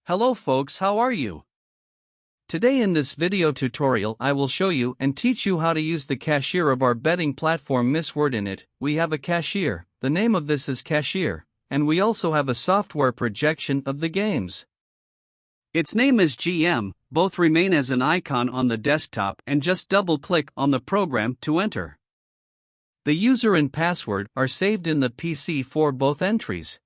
Hello folks, how are you? Today in this video tutorial I will show you and teach you how to use the cashier of our betting platform Misuerte. In it, we have a cashier, the name of this is Cashier, and we also have a software projection of the games. Its name is GM, both remain as an icon on the desktop and just double-click on the program to enter. The user and password are saved in the PC for both entries.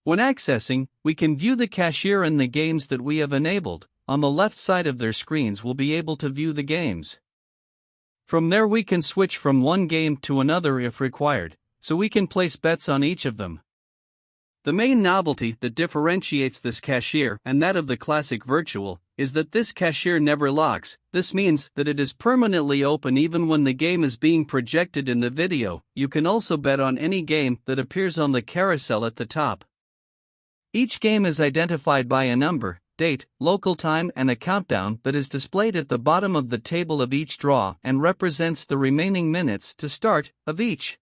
When accessing, we can view the cashier and the games that we have enabled. On the left side of their screens we'll be able to view the games. From there we can switch from one game to another if required, so we can place bets on each of them. The main novelty that differentiates this cashier and that of the classic virtual is that this cashier never locks. This means that it is permanently open even when the game is being projected in the video. You can also bet on any game that appears on the carousel at the top. Each game is identified by a number, date, local time and a countdown that is displayed at the bottom of the table of each draw and represents the remaining minutes to start of each.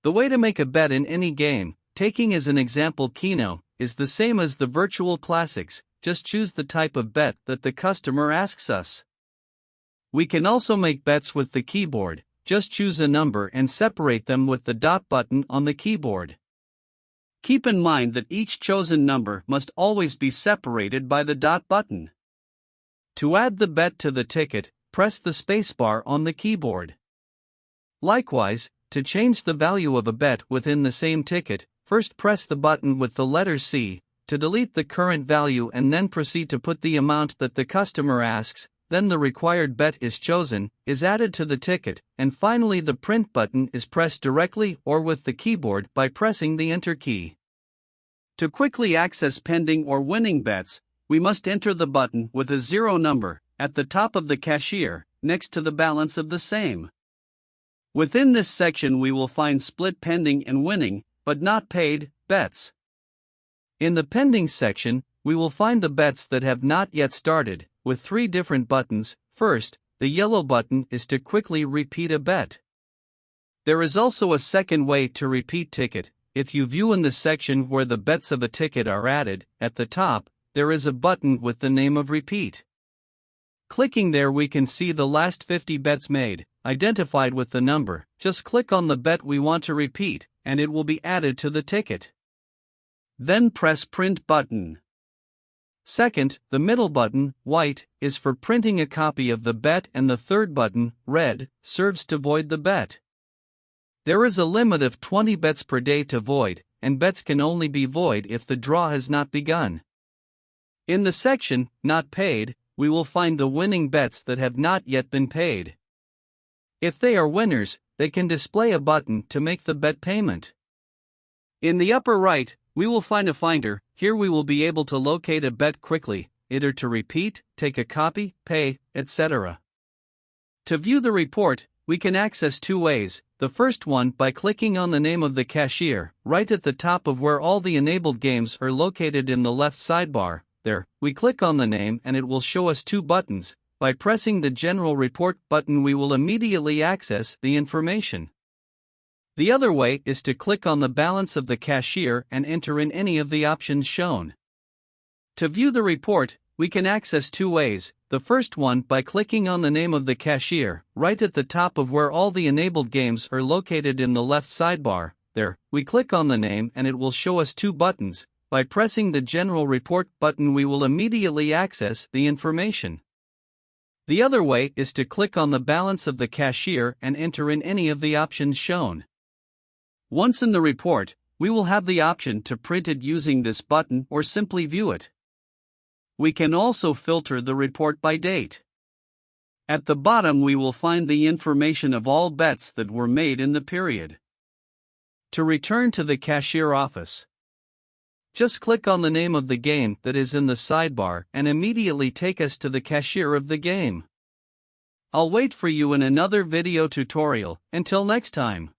The way to make a bet in any game, taking as an example Keno, is the same as the virtual classics, just choose the type of bet that the customer asks us. We can also make bets with the keyboard, just choose a number and separate them with the dot button on the keyboard. Keep in mind that each chosen number must always be separated by the dot button. To add the bet to the ticket, press the spacebar on the keyboard. Likewise, to change the value of a bet within the same ticket, first press the button with the letter C to delete the current value and then proceed to put the amount that the customer asks. Then the required bet is chosen, is added to the ticket, and finally the print button is pressed directly or with the keyboard by pressing the enter key. To quickly access pending or winning bets, we must enter the button with a 0 number at the top of the cashier, next to the balance of the same. Within this section we will find split pending and winning, but not paid, bets. In the pending section, we will find the bets that have not yet started, with 3 different buttons. First, the yellow button is to quickly repeat a bet. There is also a second way to repeat ticket. If you view in the section where the bets of a ticket are added, at the top, there is a button with the name of repeat. Clicking there we can see the last 50 bets made, identified with the number. Just click on the bet we want to repeat, and it will be added to the ticket. Then press print button. Second, the middle button, white, is for printing a copy of the bet and the third button, red, serves to void the bet. There is a limit of 20 bets per day to void, and bets can only be void if the draw has not begun. In the section, not paid, we will find the winning bets that have not yet been paid. If they are winners, they can display a button to make the bet payment. In the upper right, we will find a finder. Here we will be able to locate a bet quickly, either to repeat, take a copy, pay, etc. To view the report, we can access 2 ways. The first one by clicking on the name of the cashier, right at the top of where all the enabled games are located in the left sidebar. There, we click on the name and it will show us 2 buttons. By pressing the General Report button we will immediately access the information. The other way is to click on the balance of the cashier and enter in any of the options shown. To view the report, we can access 2 ways. The first one by clicking on the name of the cashier, right at the top of where all the enabled games are located in the left sidebar. There, we click on the name and it will show us 2 buttons. By pressing the General Report button we will immediately access the information. The other way is to click on the balance of the cashier and enter in any of the options shown. Once in the report, we will have the option to print it using this button or simply view it. We can also filter the report by date. At the bottom we will find the information of all bets that were made in the period. To return to the cashier office, just click on the name of the game that is in the sidebar and immediately take us to the cashier of the game. I'll wait for you in another video tutorial. Until next time.